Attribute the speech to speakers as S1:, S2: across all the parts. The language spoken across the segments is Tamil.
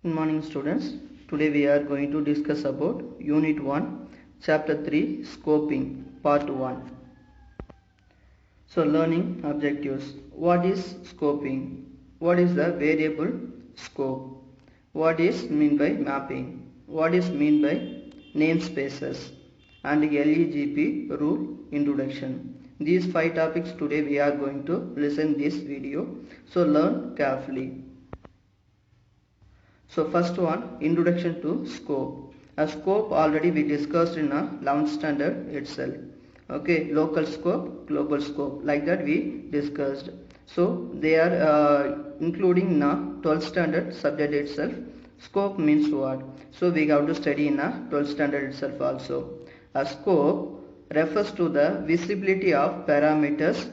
S1: Good morning students. Today we are going to discuss about Unit 1, Chapter 3, Scoping, Part 1. So learning objectives. What is scoping? What is the variable scope? What is mean by mapping? What is mean by namespaces? And LEGP rule introduction. These 5 topics today we are going to listen this video. So learn carefully. So first one, introduction to scope. A scope already we discussed in a 11th standard itself. Okay, local scope, global scope, like that we discussed. So they are including in a 12th standard subject itself. Scope means what? So we have to study in a 12th standard itself also. A scope refers to the visibility of parameters,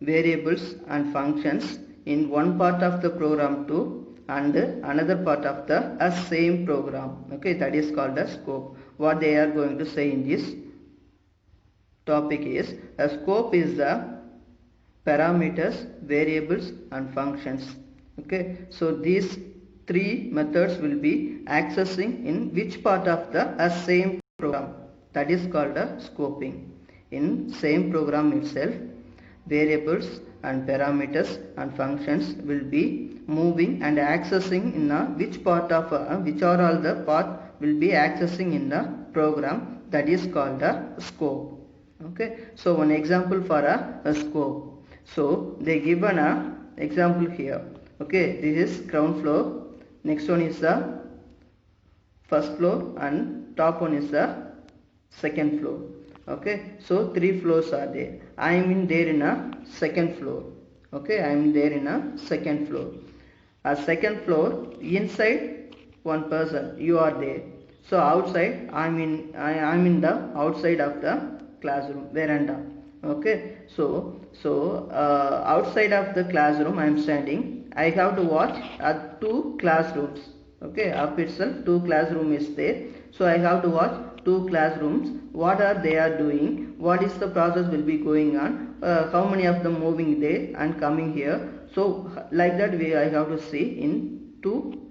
S1: variables and functions in one part of the program to and another part of the same program. Okay, that is called a scope. What they are going to say in this topic is a scope is the parameters, variables and functions. Okay, so these 3 methods will be accessing in which part of the same program. That is called a scoping. In same program itself, variables and parameters and functions will be moving and accessing in which part of which are all the part will be accessing in the program. That is called a scope. Okay, so one example for a scope. So they given a example here. Okay, this is ground floor, next one is the first floor and top one is the second floor. Okay, so 3 floors are there. I am in there in a second floor. Okay, I am there in a second floor. A second floor, inside one person, you are there. So outside, I am in the outside of the classroom, veranda. Okay, so outside of the classroom I am standing. I have to watch 2 classrooms. Okay, up itself 2 classroom is there. So I have to watch 2 classrooms. What are they are doing? What is the process will be going on? How many of them moving there and coming here? So like that way I have to see in 2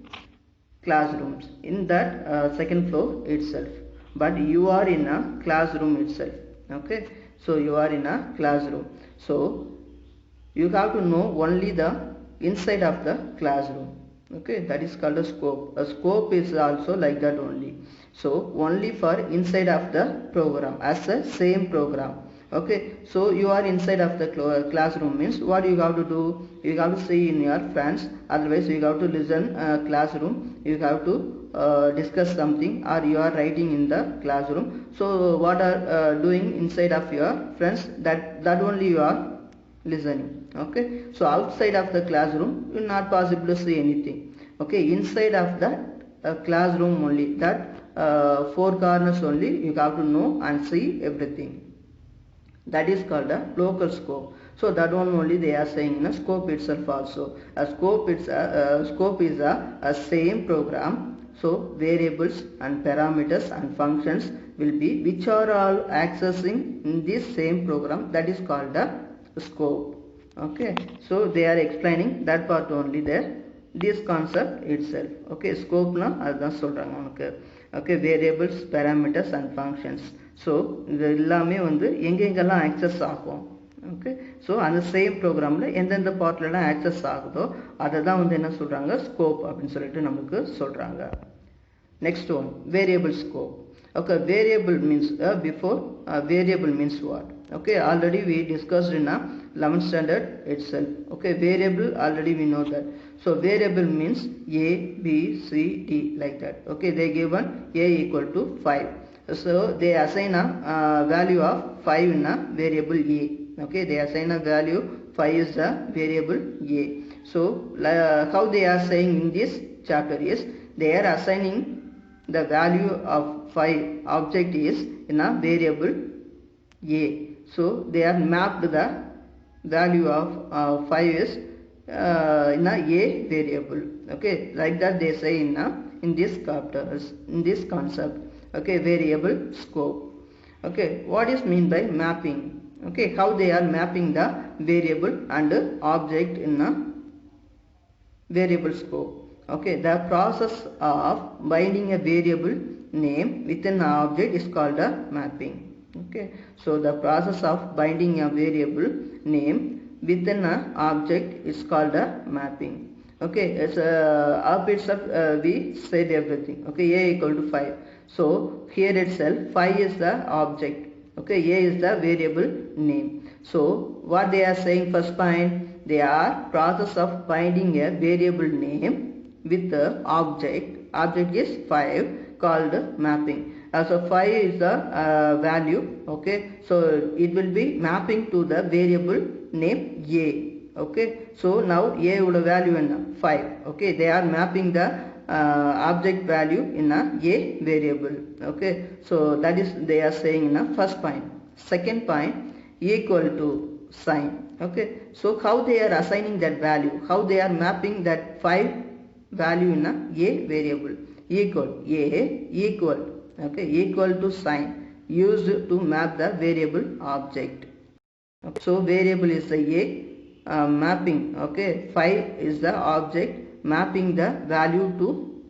S1: classrooms in that second floor itself. But you are in a classroom itself. Okay, so you are in a classroom. So you have to know only the inside of the classroom. Okay, that is called a scope. A scope is also like that only. So only for inside of the program as a same program. Okay, so you are inside of the classroom means what you have to do? You have to see in your friends. Otherwise you have to listen classroom. You have to discuss something or you are writing in the classroom. So what are doing inside of your friends, that only you are listening. Okay, so outside of the classroom you not possible to see anything. Okay, inside of that classroom only, that 4 corners only you have to know and see everything. That is called a local scope. So that one only they are saying in a scope itself also. A scope is a same program. So variables and parameters and functions will be which are all accessing in this same program. That is called a scope. Okay, so they are explaining that part only there, this concept itself. Okay, scope na adan சொல்றாங்க உங்களுக்கு. Okay, variables, parameters and functions. So இது எல்லாமே வந்து எங்கெங்கெல்லாம் access ஆகும். Okay, so அந்த same programல எந்தெந்த பார்ட்லலாம் access ஆகுதோ அதை தான் வந்து என்ன சொல்றாங்க, scope அப்படின்னு சொல்லிட்டு நமக்கு சொல்றாங்க. Next one, variable scope. Okay, variable means variable means what? Okay, already we discussed in 11th standard itself. Okay, variable already we know that. So variable means A, B, C, D like that. Okay, they given A equal to 5. So they assign a value of 5 in a variable A. Okay, they assign a value 5 is the variable A. So how they are saying in this chapter is they are assigning the value of 5 object is in a variable A. So they are mapped the value of 5 is in a A variable. Okay, like that they say in this chapters, in this concept. Okay, variable scope. Okay, what is mean by mapping? Okay, how they are mapping the variable and object in a variable scope. Okay, the process of binding a variable name within an object is called a mapping. Okay, so the process of binding a variable name within an object is called a mapping. Okay, it's up itself we said everything. Okay, a equal to 5. So here itself 5 is the object. Okay, a is the variable name. So what they are saying first point, they are process of binding a variable name with the object is 5 called mapping. So 5 is the value. Okay, so it will be mapping to the variable name a. Okay, so now a would value in 5. Okay, they are mapping the object value in a variable. Okay, so that is they are saying in a first point. Second point, equal to sign. Okay, so how they are assigning that value, how they are mapping that 5 value in a variable. Equal. Okay, equal to sign used to map the variable object. Okay, so variable is the mapping. Okay, 5 is the object, mapping the value to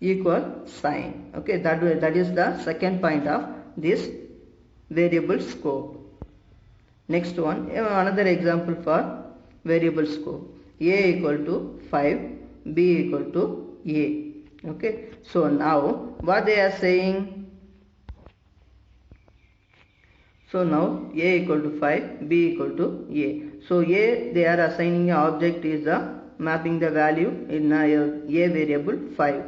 S1: equal sign. Okay, that is the second point of this variable scope. Next one, another example for variable scope. A equal to 5, B equal to A. Okay, so now what they are saying? So now A equal to 5, B equal to A. So A, they are assigning an object is mapping the value in A variable 5.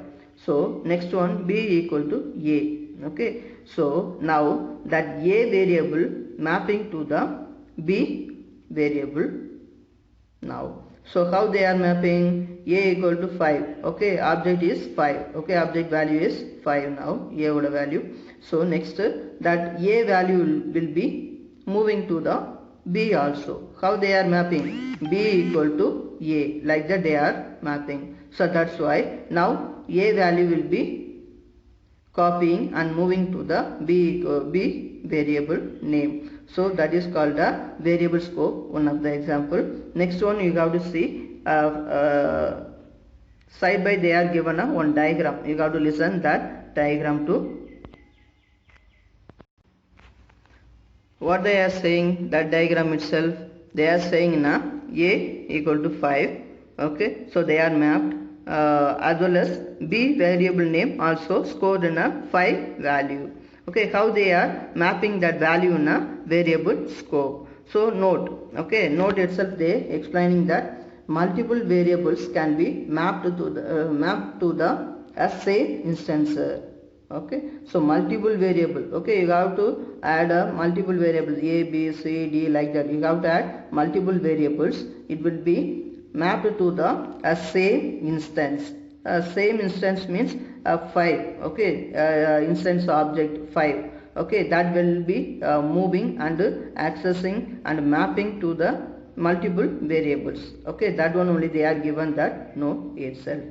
S1: So next one, B equal to A. Okay, so now that A variable mapping to the B variable now. So how they are mapping? A equal to 5. Okay, object is 5. Okay, object value is 5 now. A would value. So next that A value will be moving to the B also. How they are mapping? B equal to A. Like that they are mapping. So that's why now A value will be copying and moving to the B variable name. So that is called a variable scope, one of the example. Next one you have to see side by they are given one diagram. You have to listen that diagram too. What they are saying, that diagram itself, they are saying A equal to 5. Okay, so they are mapped as well as B variable name also scored in a 5 value. Okay, how they are mapping that value in a variable scope. So note, okay, note itself they explaining that multiple variables can be mapped to the same instance. Okay, so multiple variable. Okay, you have to add multiple variables A, B, C, D like that. You have to add multiple variables. It will be mapped to the same instance. Same instance means 5. Okay, instance object 5. Okay, that will be moving and accessing and mapping to the multiple variables. Okay, that one only they are given that note itself.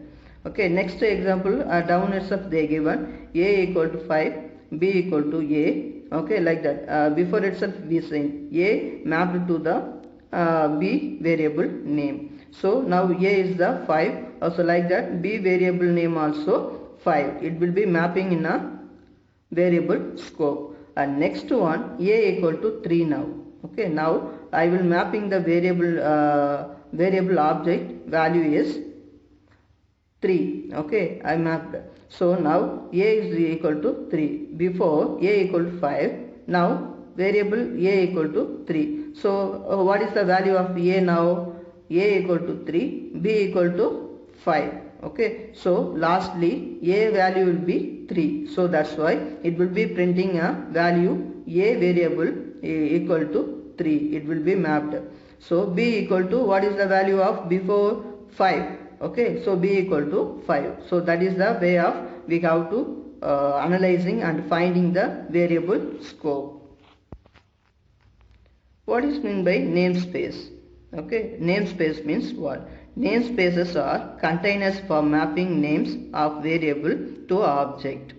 S1: Okay, next example down itself they given A equal to 5, B equal to A. Okay, like that. Before itself we saying A mapped to the B variable name. So now A is the 5. Also like that B variable name also 5. It will be mapping in a variable scope. And next one A equal to 3 now. Okay, now I will mapping the variable object value is 3. Okay, I mapped. So now A is equal to 3. Before A equal to 5. Now variable A equal to 3. So what is the value of A now? A equal to 3, B equal to 5. Okay, so lastly A value will be 3. So that's why it will be printing a value A variable equal to 3. It will be mapped. So B equal to what is the value of before 5? Okay, so B equal to 5. So that is the way of we have to analyzing and finding the variable scope. What is meant by namespace? Okay, namespace means what? Namespaces are containers for mapping names of variable to object.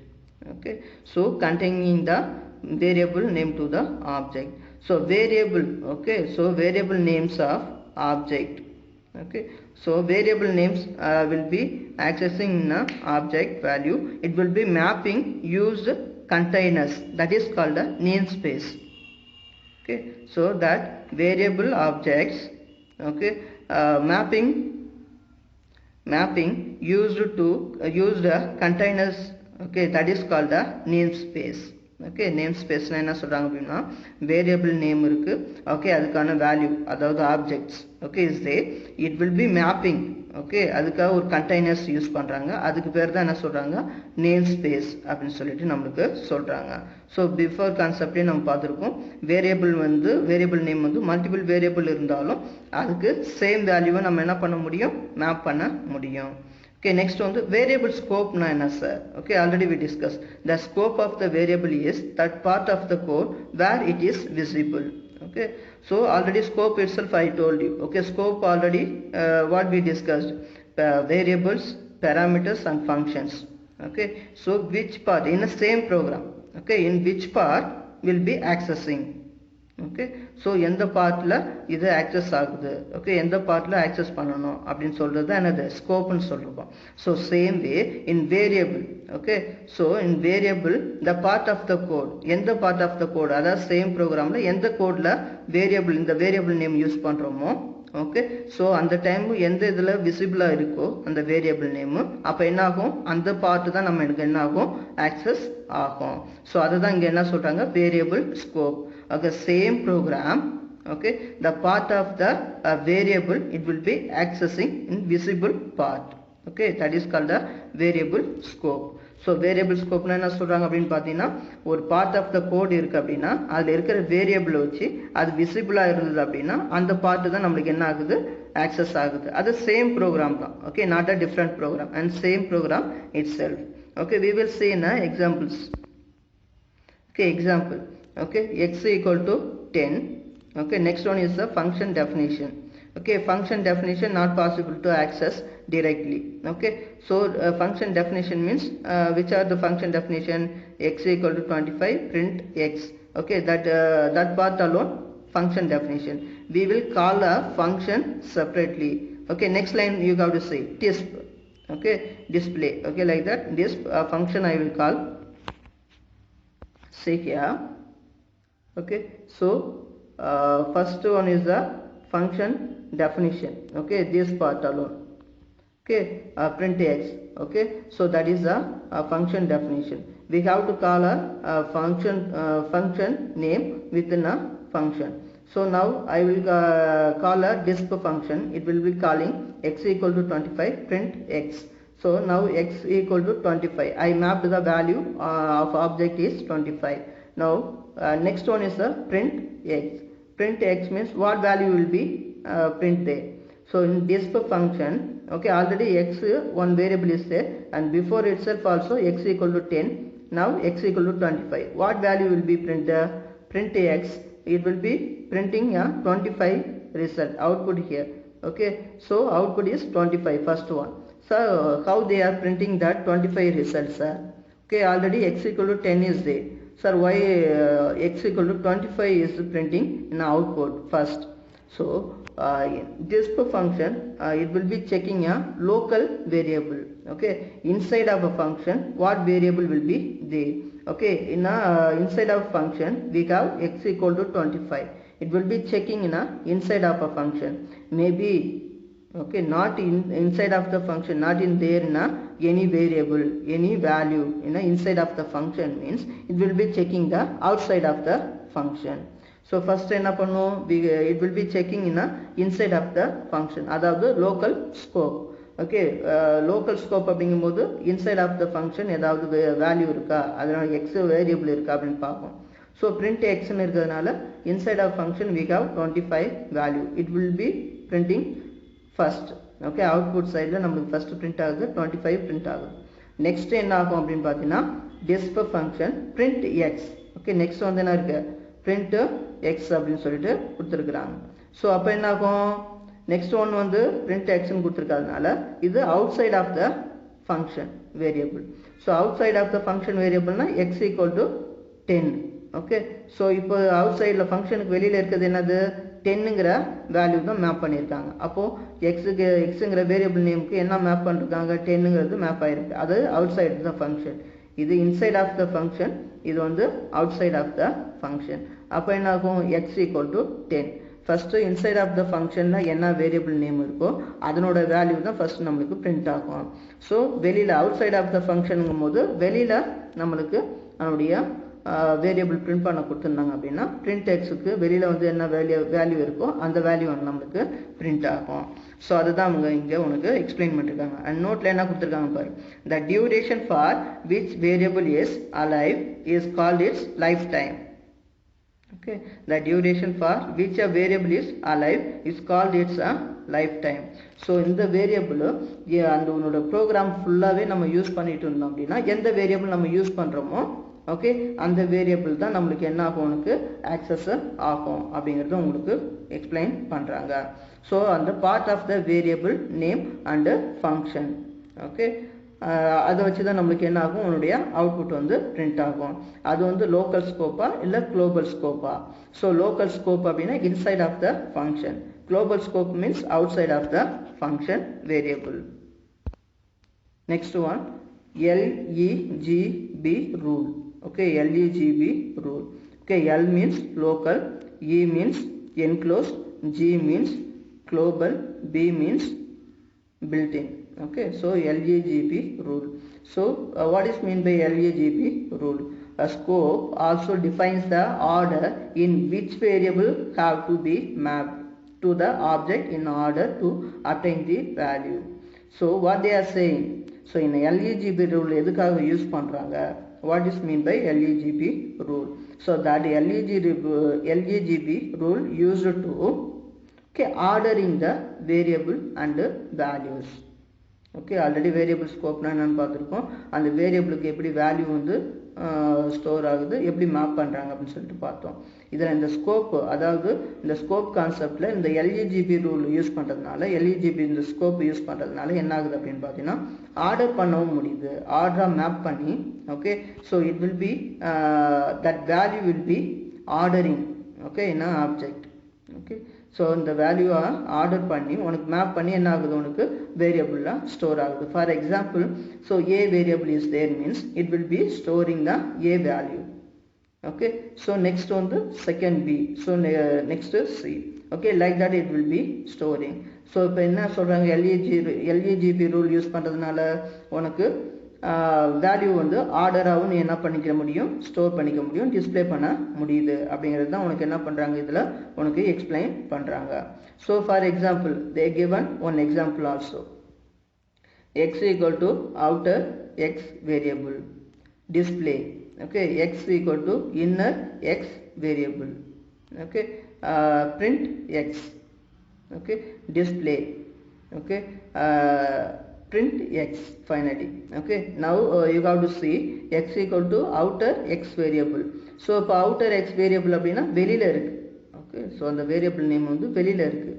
S1: Okay, so containing the variable name to the object. So variable, okay, so variable names of object. Okay, so variable names will be accessing object value. It will be mapping used containers, that is called a namespace. Okay, so that variable objects, okay, mapping used to used containers, okay, that is called a namespace. Okay, namespace na enna சொல்றாங்க அப்படினா variable name இருக்கு, okay, அதுக்கான value அதாவது objects, okay, is there. It will be mapping, okay, அதுக்காக ஒரு containers யூஸ் பண்றாங்க, அதுக்கு பேர் தான் என்ன சொல்றாங்க namespace அப்படினு சொல்லிட்டு நமக்கு சொல்றாங்க. So before concept நம்ம பார்த்திருக்கோம், variable variable name multiple variable இருந்தாலும் அதுக்கு same value நம்ம என்ன பண்ண முடியும், map பண்ண முடியும். Okay, next on the variable scope na enna sir. Okay, already we discussed. The scope of the variable is that part of the code where it is visible. Okay, so already scope itself I told you. Okay, scope already what we discussed, variables, parameters and functions. Okay, so which part in the same program, okay, in which part will be accessing. Okay, so எந்த பார்ட்ல இது access ஆகுது, okay, எந்த பார்ட்ல access பண்ணனும் அப்படினு சொல்றது என்னது scope னு சொல்றோம். So same way in variable, okay, so in variable the part of the code, எந்த part of the code அதாவது same programல எந்த கோட்ல variable இந்த variable name யூஸ் பண்றோமோ, okay, so அந்த டைம் எந்த இதுல விசிபிளா இருக்கோ அந்த வேரியபிள் நேம், அப்ப என்ன ஆகும், அந்த பார்ட் தான் நம்ம என்ன ஆகும் access ஆகும். So அதுதான் இங்க என்ன சொல்றாங்க variable scope. Okay, same program, okay, the part of the variable it will be accessing in visible part. Okay, that is called the variable scope. So variable scope na enna சொல்றாங்க அப்படினு பாத்தீங்கன்னா ஒரு part of the code இருக்கு அப்படினா அதுல இருக்கிற வேரியபிள் வச்சு அது விசிபிளா இருந்தது அப்படினா அந்த பார்ட் தான் நமக்கு என்ன ஆகுது access ஆகுது. அது same program தான். Okay, not a different program and same program itself. Okay, we will see in examples. Okay, example. Okay, x equal to 10. Okay, next one is the function definition. Okay, function definition not possible to access directly. Okay, so function definition means which are the function definition, x equal to 25 print x. Okay, that part alone function definition. We will call a function separately. Okay, next line you have to say disp. Okay, display. Okay, like that disp function I will call. See here. Okay, so first one is the function definition. Okay, this part alone. Okay, print x. Okay, so that is the function definition. We have to call a function name within a function. So now I will call a disp function. It will be calling x equal to 25 print x. So now x equal to 25. I mapped the value of object is 25. Now next one is the print x. Print x means what value will be print there. So in disp function, okay, already x one variable is there and before itself also x equal to 10. Now x equal to 25. What value will be printed? Print x. It will be printing a 25 result output here. Okay, so output is 25 first one. So how they are printing that 25 results? Okay, already x equal to 10 is there. Sir, why x equal to 25 is printing in output first? So disp function it will be checking a local variable. Okay, inside of a function what variable will be there. Okay, in inside of function we have x equal to 25. It will be checking in inside of a function. Maybe okay, not inside of the function, not in there any variable, any value inside of the function means it will be checking the outside of the function. So first enna பண்ணும், it will be checking inside of the function, அதாவது local scope. Okay, local scope அப்படிங்கும்போது inside of the function ஏதாவது value இருக்கா, அதனால x variable இருக்கா அப்படினு பார்ப்போம். So print x ன்னு இருக்கிறதுனால inside of function we have 25 value. It will be printing first. Okay, output side la நமக்கு first print ஆகுது 25 print ஆகுது. next என்ன ஆகும் அப்படினு பார்த்தீங்கன்னா disp function print x. Okay, next வந்து என்ன இருக்கு, print x அப்படினு சொல்லிட்டு கொடுத்திருக்காங்க. சோ அப்ப என்ன ஆகும், next one வந்து print x ன்னு கொடுத்திருக்கிறதுனால இது outside of the function variable. So outside of the function variable na x equal to 10. Okay, so இப்போ outside la function க்கு வெளியில இருக்குது என்னது 10ங்கிற வேல்யூ தான் மேப் பண்ணியிருக்காங்க. அப்போது எக்ஸுங்கிற வேரியபிள் நேமுக்கு என்ன மேப் பண்ணிருக்காங்க, 10ங்கிறது மேப் ஆகிருக்கு. அது அவுட் சைடு த ஃபங்க்ஷன். இது இன்சைட் ஆஃப் த ஃபங்க்ஷன், இது வந்து outside of the function. அப்போ என்ன ஆகும், x equal to 10. First inside of the ஃபங்க்ஷனில் என்ன வேரியபிள் நேம் இருக்கோ அதனோட வேல்யூ தான் ஃபஸ்ட் நம்மளுக்கு பிரிண்ட் ஆகும். ஸோ வெளியில் அவுட் சைட் ஆஃப் த ஃபங்க்ஷனுங்கும் போது வெளியில் நம்மளுக்கு அதனுடைய வேரியபிள் பிரிண்ட் பண்ண கொடுத்துருந்தாங்க அப்படின்னா பிரிண்ட் எக்ஸுக்கு வெளியில் வந்து என்ன வேல்யூ இருக்கோ அந்த வேல்யூ வந்து நம்மளுக்கு பிரிண்ட் ஆகும். ஸோ அதுதான் அவங்க இங்கே உனக்கு எக்ஸ்பிளைன் பண்ணியிருக்காங்க. அண்ட் நோட்டில் என்ன கொடுத்துருக்காங்க பாரு, த duration for which variable is alive is called it's life time. Okay, the duration for which a variable is alive is called its a lifetime. So இந்த வேரியபிள் அந்த உன்னோட ப்ரோக்ராம் ஃபுல்லாகவே நம்ம யூஸ் பண்ணிட்டு இருந்தோம் அப்படின்னா எந்த வேரியபிள் நம்ம யூஸ் பண்ணுறோமோ ஓகே அந்த வேரியபிள் தான் நம்மளுக்கு என்ன ஆகும், உனக்கு ஆக்சஸ் ஆகும் அப்படிங்கிறது உங்களுக்கு எக்ஸ்பிளைன் பண்ணுறாங்க. ஸோ அந்த part of the variable name and function. Okay, அதை வச்சு தான் நம்மளுக்கு என்ன ஆகும், உன்னுடைய அவுட்புட் வந்து பிரிண்ட் ஆகும். அது வந்து லோக்கல் ஸ்கோப்பா இல்லை குளோபல் ஸ்கோப்பா. ஸோ லோக்கல் ஸ்கோப் அப்படின்னா inside of the function, global scope means outside of the function variable. Next one LEGB rule. Okay, LEGB rule. Okay, L means local, E means enclosed, G means global, B means built-in. Okay, so LEGB rule. So what is mean by LEGB rule? A scope also defines the order in which variable have to be mapped to the object in order to attain the value. So what they are saying, so in LEGB rule எதுக்காக யூஸ் பண்றாங்க, what is mean by LEGB rule? So that LEGB rule used to ordering the variable and values. Okay, already variable ஸ்கோப்னா என்னென்னு பார்த்துருக்கோம். அந்த வேரியபிளுக்கு எப்படி வேல்யூ வந்து ஸ்டோர் ஆகுது, எப்படி மேப் பண்ணுறாங்க அப்படின்னு சொல்லிட்டு பார்த்தோம். இதில் இந்த ஸ்கோப், அதாவது இந்த ஸ்கோப் கான்செப்டில் இந்த LEGB ரூல் யூஸ் பண்ணுறதுனால, LEGB இந்த ஸ்கோப் யூஸ் பண்ணுறதுனால என்ன ஆகுது அப்படின்னு பார்த்தீங்கன்னா ஆர்டர் பண்ணவும் முடியுது, ஆர்டராக மேப் பண்ணி. Okay, so it will be that value will be ordering okay in object. Okay, so இந்த வேல்யூவை ஆர்டர் பண்ணி உனக்கு மேப் பண்ணி என்ன ஆகுது, உனக்கு வேரியபிளாக ஸ்டோர் ஆகுது. For example, so A variable is there means it will be storing the A value. Okay, so next வந்து second B, so next C. Okay, like that it will be storing. So இப்போ என்ன சொல்கிறாங்க, LEGB ரூல் யூஸ் பண்ணுறதுனால உனக்கு வேல்யூ வந்து ஆர்டராகவும் நீ என்ன பண்ணிக்க முடியும், ஸ்டோர் பண்ணிக்க முடியும், டிஸ்பிளே பண்ண முடியுது அப்படிங்கிறது தான் உனக்கு என்ன பண்ணுறாங்க இதில் உனக்கு எக்ஸ்பிளைன் பண்ணுறாங்க. So for example they given one example also. X equal to outer X variable, display. Okay, X equal to inner X variable. Okay, print X. Okay, display. Okay, print X finally. Okay, now you have to see X equal to outer X variable. So இப்போ outer X variable அப்படின்னா வெளியில இருக்கு. Okay, so அந்த variable name வந்து வெளியில இருக்கு.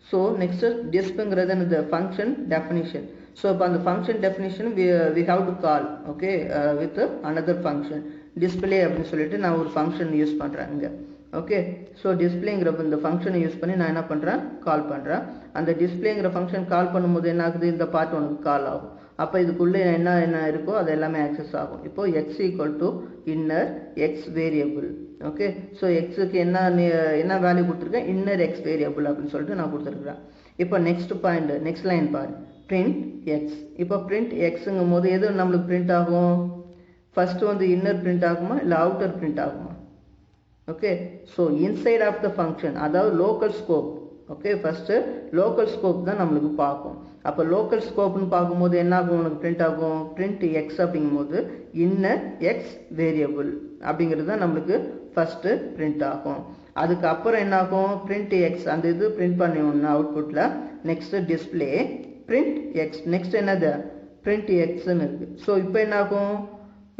S1: So next dispங்கிறது the function definition. So இப்போ அந்த function definition we have to call okay with another function display அப்படின்னு சொல்லிட்டு நான் ஒரு function யூஸ் பண்றேன் இங்க. ஓகே, ஸோ டிஸ்பிளேங்கிற இந்த ஃபங்க்ஷனை யூஸ் பண்ணி நான் என்ன பண்ணுறேன், கால் பண்ணுறேன். அந்த டிஸ்பிளேங்கிற ஃபங்க்ஷன் கால் பண்ணும்போது என்ன ஆகுது, இந்த பார்ட் உனக்கு கால் ஆகும். அப்போ இதுக்குள்ளே என்ன இருக்கோ அது எல்லாமே ஆக்சஸ் ஆகும். இப்போது X equal to inner X variable. Okay, so எக்ஸுக்கு என்ன வேல்யூ கொடுத்துருக்கேன், இன்னர் எக்ஸ் வேரியபிள் அப்படின்னு சொல்லிட்டு நான் கொடுத்துருக்குறேன். இப்போ நெக்ஸ்ட் பாயிண்ட், நெக்ஸ்ட் லைன் பாரு, பிரிண்ட் எக்ஸ். இப்போ பிரிண்ட் எக்ஸுங்கும் போது எது நம்மளுக்கு பிரிண்ட் ஆகும், ஃபர்ஸ்ட் வந்து இன்னர் பிரிண்ட் ஆகுமா இல்லை அவுட்டர் பிரிண்ட் ஆகுமா. Okay, so inside of the function, அதாவது local scope. Okay, first local scope தான் நம்மளுக்கு பார்க்கும். அப்போ லோக்கல் ஸ்கோப்னு பார்க்கும்போது என்ன ஆகும், உனக்கு பிரிண்ட் ஆகும், பிரிண்ட் எக்ஸ் அப்படிங்கும்போது இன்னர் எக்ஸ் வேரியபிள் அப்படிங்கிறது தான் நம்மளுக்கு ஃபர்ஸ்ட் பிரிண்ட் ஆகும். அதுக்கப்புறம் என்ன ஆகும், பிரிண்ட் எக்ஸ் அந்த இது பிரிண்ட் பண்ணிடணும் அவுட்புட்டில். Next display print X, next என்னது பிரிண்ட் எக்ஸ்ன்னு இருக்குது. ஸோ இப்போ என்ன ஆகும்,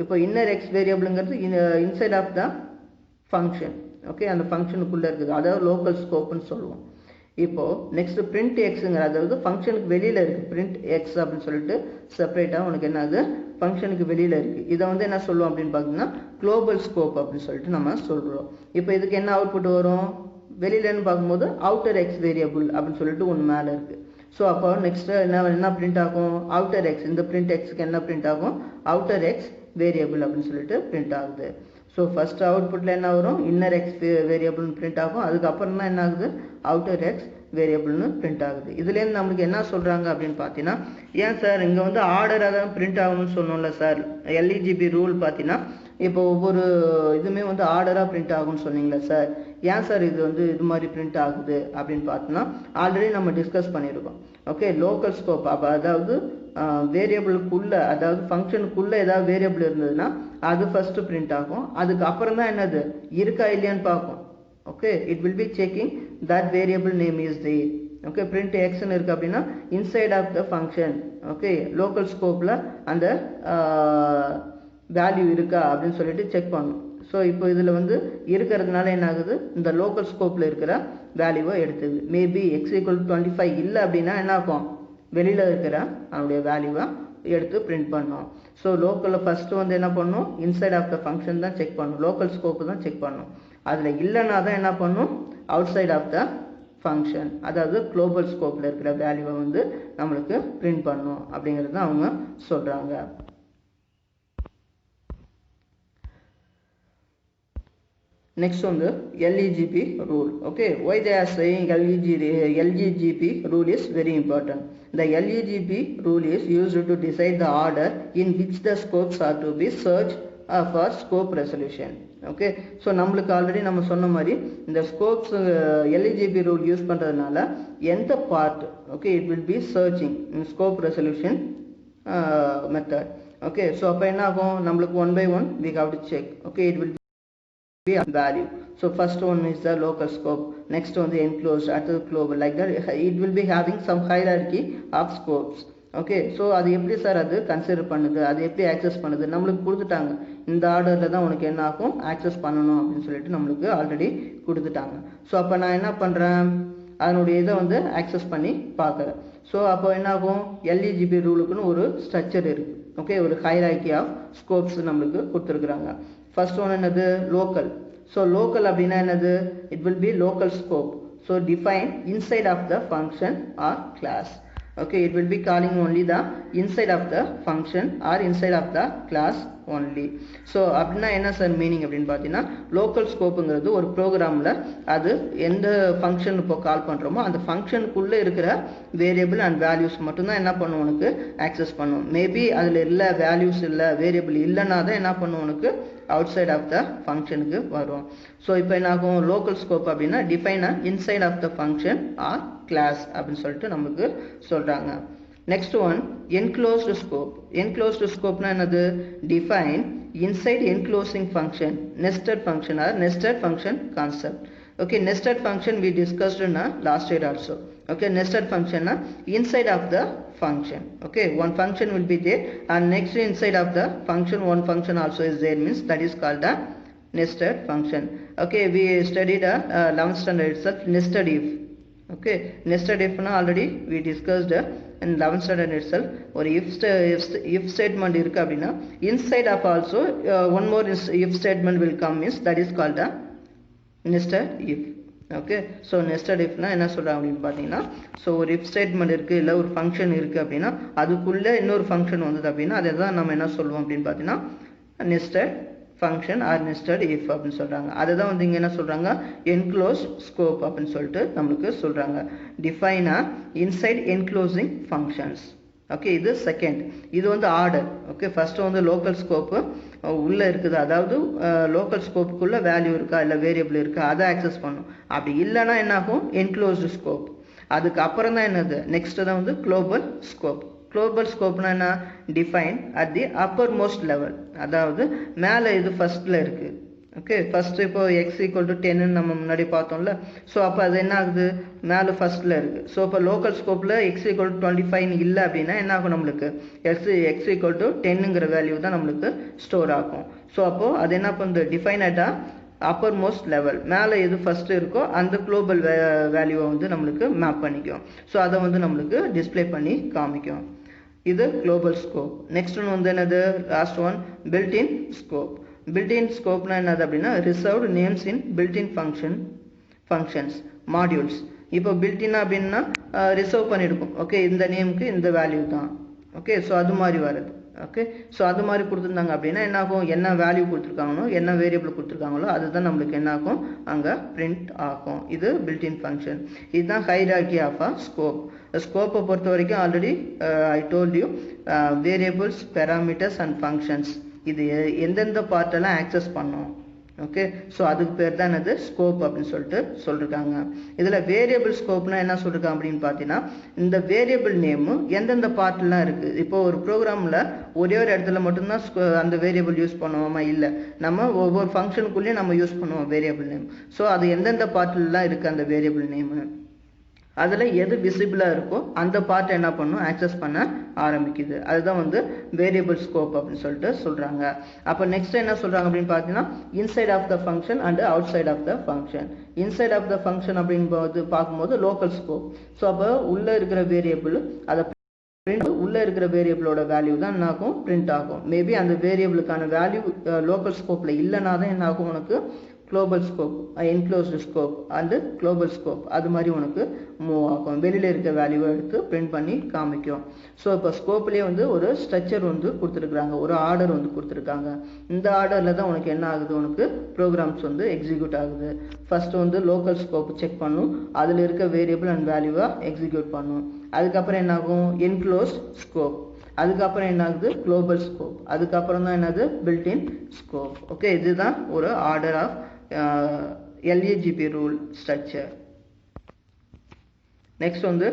S1: இப்போ இன்னர் எக்ஸ் வேரியபிளுங்கிறது inside of the function. Okay, அந்த ஃபங்க்ஷனுக்குள்ளே இருக்குது, அதாவது லோக்கல் ஸ்கோப்னு சொல்லுவோம். இப்போது நெக்ஸ்ட் பிரிண்ட் எக்ஸுங்கிற, அதாவது ஃபங்க்ஷனுக்கு வெளியில் இருக்குது பிரிண்ட் எக்ஸ் அப்படின்னு சொல்லிட்டு செப்பரேட்டாக உனக்கு என்னது ஃபங்க்ஷனுக்கு வெளியில் இருக்குது. இதை வந்து என்ன சொல்லுவோம் அப்படின்னு பார்த்தீங்கன்னா குளோபல் ஸ்கோப் அப்படின்னு சொல்லிட்டு நம்ம சொல்கிறோம். இப்போ இதுக்கு என்ன அவுட்புட் வரும், வெளியிலன்னு பார்க்கும்போது அவுட்டர் எக்ஸ் வேரியபிள் அப்படின்னு சொல்லிட்டு ஒன்று மேலே இருக்குது. ஸோ அப்போ நெக்ஸ்ட் என்ன பிரிண்ட் ஆகும், அவுட்டர் எக்ஸ், இந்த பிரிண்ட் எக்ஸுக்கு என்ன பிரிண்ட் ஆகும், அவுட்டர் எக்ஸ் வேரியபிள் அப்படின்னு சொல்லிட்டு பிரிண்ட் ஆகுது. ஸோ ஃபர்ஸ்ட் அவுட்புட்டில் என்ன வரும், இன்னர் எக்ஸ் வேரியபிள்னு பிரிண்ட் ஆகும். அதுக்கப்புறம் தான் என்ன ஆகுது, அவுட்டர் எக்ஸ் வேரியபிள்னு பிரிண்ட் ஆகுது. இதுலேருந்து நம்மளுக்கு என்ன சொல்கிறாங்க அப்படின்னு பார்த்தீங்கன்னா, ஏன் சார் இங்கே வந்து ஆர்டராக தான் பிரிண்ட் ஆகணும்னு சொன்னோம்ல சார், எல்இஜிபி ரூல் பார்த்தீங்கன்னா இப்போ ஒவ்வொரு இதுவுமே வந்து ஆர்டராக பிரிண்ட் ஆகும்னு சொன்னீங்களா சார், ஏன் சார் இது வந்து இது மாதிரி பிரிண்ட் ஆகுது அப்படின்னு பார்த்தோன்னா ஆல்ரெடி நம்ம டிஸ்கஸ் பண்ணியிருக்கோம். ஓகே, லோக்கல் ஸ்கோப், அப்போ அதாவது வேரியபிளுக்குள்ளே, அதாவது ஃபங்க்ஷனுக்குள்ளே ஏதாவது வேரியபிள் இருந்ததுன்னா அது ஃபஸ்ட்டு பிரிண்ட் ஆகும். அதுக்கப்புறம் தான் என்னது இருக்கா இல்லையான்னு பார்க்கும். Okay, it will be checking that variable name is there. Okay, print எக்ஸ்ன்னு இருக்குது அப்படின்னா inside of the function. Okay, local ஸ்கோப்பில் அந்த வேல்யூ இருக்கா அப்படின்னு சொல்லிட்டு செக் பண்ணணும். ஸோ இப்போ இதில் வந்து இருக்கிறதுனால என்ன ஆகுது, இந்த லோக்கல் ஸ்கோப்பில் இருக்கிற வேல்யூவை எடுத்துது. மேபி எக்ஸ் ஈக்குவல் 25 இல்லை அப்படின்னா என்ன ஆகும், வெளியில் இருக்கிற அதனுடைய வேல்யூவை எடுத்து பிரிண்ட் பண்ணோம். ஸோ லோக்கலில் ஃபஸ்ட்டு வந்து என்ன பண்ணணும், இன்சைட் ஆஃப் த ஃபங்க்ஷன் தான் செக் பண்ணணும், லோக்கல் ஸ்கோப்பு தான் செக் பண்ணணும். அதில் இல்லைன்னா தான் என்ன பண்ணணும், outside of the function, அதாவது குளோபல் ஸ்கோப்பில் இருக்கிற வேல்யூவை வந்து நம்மளுக்கு பிரிண்ட் பண்ணணும் அப்படிங்கிறது தான் அவங்க சொல்கிறாங்க. Next on the LEGP rule. Okay, why they are saying LEGP rule is very important. The LEGP rule is used to decide the order in which the scopes are to be searched for scope resolution. Okay, so நம்மளுக்கு ஆல்ரெடி நம்ம சொன்ன மாதிரி இந்த ஸ்கோப்ஸ் LEGP rule யூஸ் பண்ணுறதுனால எந்த part, okay, it will B searching scope resolution method. Okay, so அப்போ என்ன ஆகும், நம்மளுக்கு 1 by 1 we have to check. Okay, it will value. So first one is the local scope, next one the enclosed, at the global, like that it will be having some hierarchy of scopes. Okay, so அது எப்படி சார் அது கன்சிடர் பண்ணுது, அது எப்படி ஆக்சஸ் பண்ணுது, நம்மளுக்கு கொடுத்துட்டாங்க இந்த ஆர்டரில் தான் உனக்கு என்ன ஆகும் ஆக்சஸ் பண்ணணும் அப்படின்னு சொல்லிட்டு நம்மளுக்கு ஆல்ரெடி கொடுத்துட்டாங்க. ஸோ அப்போ நான் என்ன பண்ணுறேன், அதனுடைய இதை வந்து ஆக்சஸ் பண்ணி பார்க்குறேன். ஸோ அப்போ என்ன ஆகும், எல்இஜிபி ரூலுக்குன்னு ஒரு ஸ்ட்ரக்சர் இருக்குது. ஓகே, ஒரு ஹைரார்கி ஆஃப் ஸ்கோப்ஸ் நம்மளுக்கு கொடுத்துருக்குறாங்க. ஃபர்ஸ்ட் ஒன் என்னது, லோக்கல். ஸோ லோக்கல் அப்படின்னா என்னது, it will be local scope. So define inside of the function or class. Okay, it will be calling only the inside of the function or inside of the class only. So அப்படின்னா என்ன சார் மீனிங் அப்படின்னு பார்த்தீங்கன்னா, லோக்கல் ஸ்கோப்புங்கிறது ஒரு ப்ரோக்ராமில் அது எந்த ஃபங்க்ஷன் இப்போ கால் பண்ணுறோமோ அந்த ஃபங்க்ஷனுக்குள்ளே இருக்கிற வேரியபிள் அண்ட் வேல்யூஸ் மட்டும்தான் என்ன பண்ணும் உனக்கு ஆக்சஸ் பண்ணும். மேபி அதில் இல்லை வேல்யூஸ் இல்லை வேரியபிள் இல்லைன்னா தான் என்ன பண்ணும் உனக்கு அவுட் சைட் ஆஃப் த ஃபங்க்ஷனுக்கு வரும். ஸோ இப்போ என்ன ஆகும், லோக்கல் ஸ்கோப் அப்படின்னா define inside of the function or class அப்படின்னு சொல்லிட்டு நமக்கு சொல்கிறாங்க. Next one enclosed scope. Enclosed ஸ்கோப்னா என்னது, define inside enclosing function, nested function or nested function concept. Okay, nested function we discussed in last year also. Okay, nested function inside of the function. Okay, one function will be there and next inside of the function one function also is there, means that is called a nested function. Okay, we studied 11th standard itself nested if. Okay, nested if already we discussed in 11th standard itself. Or if statement irukku appadina inside of also one more if statement will come, means that is called a nested if. Okay, so nested இஃப்னா என்ன சொல்கிறாங்க அப்படின்னு பார்த்தீங்கன்னா, ஸோ ஒரு இஃப் ஸ்டேட்மெண்ட் இருக்குது இல்லை ஒரு ஃபங்க்ஷன் இருக்குது அப்படின்னா அதுக்குள்ளே இன்னொரு ஃபங்க்ஷன் வந்தது அப்படின்னா அதை தான் நம்ம என்ன சொல்லுவோம் அப்படின்னு பார்த்தீங்கன்னா nested function or nested if அப்படின்னு சொல்கிறாங்க. அதை தான் வந்து இங்கே என்ன சொல்கிறாங்க, என்க்ளோஸ் ஸ்கோப் அப்படின்னு சொல்லிட்டு நம்மளுக்கு சொல்கிறாங்க. டிஃபைனா இன்சைட் என்க்ளோசிங் ஃபங்க்ஷன்ஸ். ஓகே, இது செகண்ட். இது வந்து ஆர்டர். ஓகே, ஃபர்ஸ்ட் வந்து லோக்கல் ஸ்கோப்பு உள்ளே இருக்குது, அதாவது லோக்கல் ஸ்கோப்புக்குள்ளே வேல்யூ இருக்கா இல்லை வேரியபிள் இருக்கா அதை ஆக்சஸ் பண்ணும். அப்படி இல்லைன்னா என்ன ஆகும், என்க்ளோஸ்டு ஸ்கோப். அதுக்கப்புறம் தான் என்னது, நெக்ஸ்ட் தான் வந்து குளோபல் ஸ்கோப். குளோபல் ஸ்கோப்னா என்ன, define at the uppermost level, அதாவது மேலே இது ஃபர்ஸ்ட்ல இருக்குது. ஓகே, ஃபர்ஸ்ட் இப்போ எக்ஸ் ஈக்குவல் டு 10 நம்ம முன்னாடி பார்த்தோம்ல. ஸோ அப்போ அது என்ன ஆகுது, மேலே ஃபர்ஸ்ட்ல இருக்கு. ஸோ இப்போ லோக்கல் ஸ்கோப்பில் எக்ஸ் ஈக்குவல் டு 25 இல்லை அப்படின்னா என்ன ஆகும், நம்மளுக்கு எக்ஸ் ஈக்குவல் டு 10ங்கிற வேல்யூ தான் நம்மளுக்கு ஸ்டோர் ஆகும். ஸோ அப்போ அது என்ன பண்ணுது, define at uppermost level, மேலே எது ஃபர்ஸ்ட் இருக்கோ அந்த குளோபல் வேல்யூவை வந்து நம்மளுக்கு மேப் பண்ணிக்கும். ஸோ அதை வந்து நம்மளுக்கு டிஸ்பிளே பண்ணி காமிக்கும். இது குளோபல் ஸ்கோப். நெக்ஸ்ட் ஒன் வந்து என்னது, last one built-in scope. Built-in ஸ்கோப்னா என்னது அப்படின்னா reserved names in built-in functions modules. இப்போ built-in அப்படின்னா ரிசர்வ் பண்ணிருக்கும். ஓகே, இந்த நேமுக்கு இந்த வேல்யூ தான். ஓகே, ஸோ அது மாதிரி வருது. ஓகே, ஸோ அது மாதிரி கொடுத்துருந்தாங்க அப்படின்னா என்ன ஆகும், என்ன வேல்யூ கொடுத்துருக்காங்களோ என்ன வேரியபிள் கொடுத்துருக்காங்களோ அதுதான் நம்மளுக்கு என்ன ஆகும், அங்கே பிரிண்ட் ஆகும். இது பில்ட்-இன் ஃபங்க்ஷன். இதுதான் ஹைரார்கி ஆஃப் அ ஸ்கோப். ஸ்கோப்பை பொறுத்த வரைக்கும் already I told you variables, parameters and functions இது எந்தெந்த பார்ட்டெல்லாம் ஆக்சஸ் பண்ணோம். ஓகே, ஸோ அதுக்கு பேர் தான் என்னது ஸ்கோப் அப்படின்னு சொல்லிட்டு சொல்லியிருக்காங்க. இதில் வேரியபிள் ஸ்கோப்னா என்ன சொல்லியிருக்காங்க அப்படின்னு பார்த்தீங்கன்னா, இந்த வேரியபிள் நேமு எந்தெந்த பார்ட்லாம் இருக்குது. இப்போ ஒரு ப்ரோக்ராமில் ஒரே ஒரு இடத்துல மட்டும்தான் அந்த வேரியபிள் யூஸ் பண்ணுவோமா, இல்லை நம்ம ஒவ்வொரு ஃபங்க்ஷனுக்குள்ளேயும் நம்ம யூஸ் பண்ணுவோம் வேரியபிள் நேம். ஸோ அது எந்தெந்த பார்ட்லாம் இருக்குது அந்த வேரியபிள் நேமு, அதில் எது விசிபிளாக இருக்கோ அந்த பார்ட்டை என்ன பண்ணும், ஆக்சஸ் பண்ண ஆரம்பிக்குது. அதுதான் வந்து வேரியபிள் ஸ்கோப் அப்படின்னு சொல்லிட்டு சொல்கிறாங்க. அப்போ நெக்ஸ்ட் என்ன சொல்கிறாங்க அப்படின்னு பார்த்தீங்கன்னா, inside of the function and outside of the function. Inside of the function அப்படின்போது பார்க்கும்போது லோக்கல் ஸ்கோப். ஸோ அப்போ உள்ளே இருக்கிற வேரியபிள் அதை உள்ளே இருக்கிற வேரியபிளோட வேல்யூ தான் என்ன ஆகும், பிரிண்ட் ஆகும். மேபி அந்த வேரியபிளுக்கான வேல்யூ லோக்கல் ஸ்கோப்பில் இல்லைனா தான் என்ன ஆகும், உனக்கு global scope, enclosed scope and global scope அது மாதிரி உனக்கு மூவ் ஆகும். வெளியில் இருக்க வேல்யூவை எடுத்து பிரிண்ட் பண்ணி காமிக்கும். ஸோ இப்போ ஸ்கோப்லேயே வந்து ஒரு ஸ்ட்ரக்சர் வந்து கொடுத்துருக்குறாங்க, ஒரு ஆர்டர் வந்து கொடுத்துருக்காங்க. இந்த ஆர்டரில் தான் உனக்கு என்ன ஆகுது, உனக்கு ப்ரோக்ராம்ஸ் வந்து எக்ஸிக்யூட் ஆகுது. ஃபஸ்ட்டு வந்து லோக்கல் ஸ்கோப் செக் பண்ணும், அதில் இருக்க வேரியபிள் அண்ட் வேல்யூவை எக்ஸிக்யூட் பண்ணும். அதுக்கப்புறம் என்ன ஆகும், என்க்ளோஸ்ட் ஸ்கோப். அதுக்கப்புறம் என்ன ஆகுது, குளோபல் ஸ்கோப். அதுக்கப்புறம் தான் என்னது, பில்ட்-இன் ஸ்கோப். ஓகே, இதுதான் ஒரு order of LAGP rule structure. Next வந்து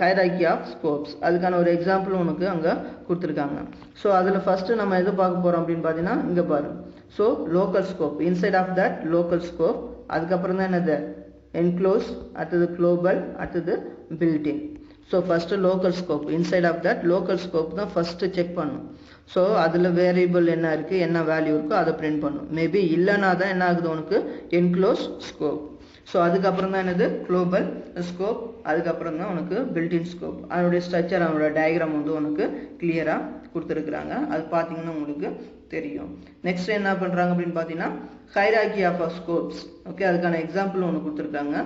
S1: ஹைரார்கி ஆஃப் ஸ்கோப்ஸ். அதுக்கான ஒரு எக்ஸாம்பிள் உனக்கு அங்கே கொடுத்துருக்காங்க. ஸோ அதில் ஃபஸ்ட்டு நம்ம எது பார்க்க போகிறோம் அப்படின்னு பார்த்தீங்கன்னா, இங்கே பாரு. So local scope, inside of that local scope. அதுக்கப்புறம் தான் என்னது, என்க்ளோஸ், அடுத்தது குளோபல், அடுத்தது built-in. So first local scope, inside of that local scope தான் ஃபஸ்ட்டு செக் பண்ணும். ஸோ அதில் வேரியபிள் என்ன இருக்குது, என்ன வேல்யூ இருக்கோ அதை பிரிண்ட் பண்ணும். மேபி இல்லைனா தான் என்ன ஆகுது, உனக்கு என்க்ளோஸ் ஸ்கோப். ஸோ அதுக்கப்புறம் தான் என்னது, குளோபல் ஸ்கோப். அதுக்கப்புறம் தான் உனக்கு பில்ட்-இன் ஸ்கோப். அதனுடைய ஸ்ட்ரக்சர், அதனோட டயக்ராம் வந்து உனக்கு கிளியராக கொடுத்துருக்குறாங்க. அது பார்த்தீங்கன்னா உங்களுக்கு தெரியும். நெக்ஸ்ட் என்ன பண்ணுறாங்க அப்படின்னு பார்த்தீங்கன்னா, ஹைரார்கி ஆஃப் ஸ்கோப்ஸ். ஓகே, அதுக்கான எக்ஸாம்பிள் ஒன்று கொடுத்துருக்காங்க.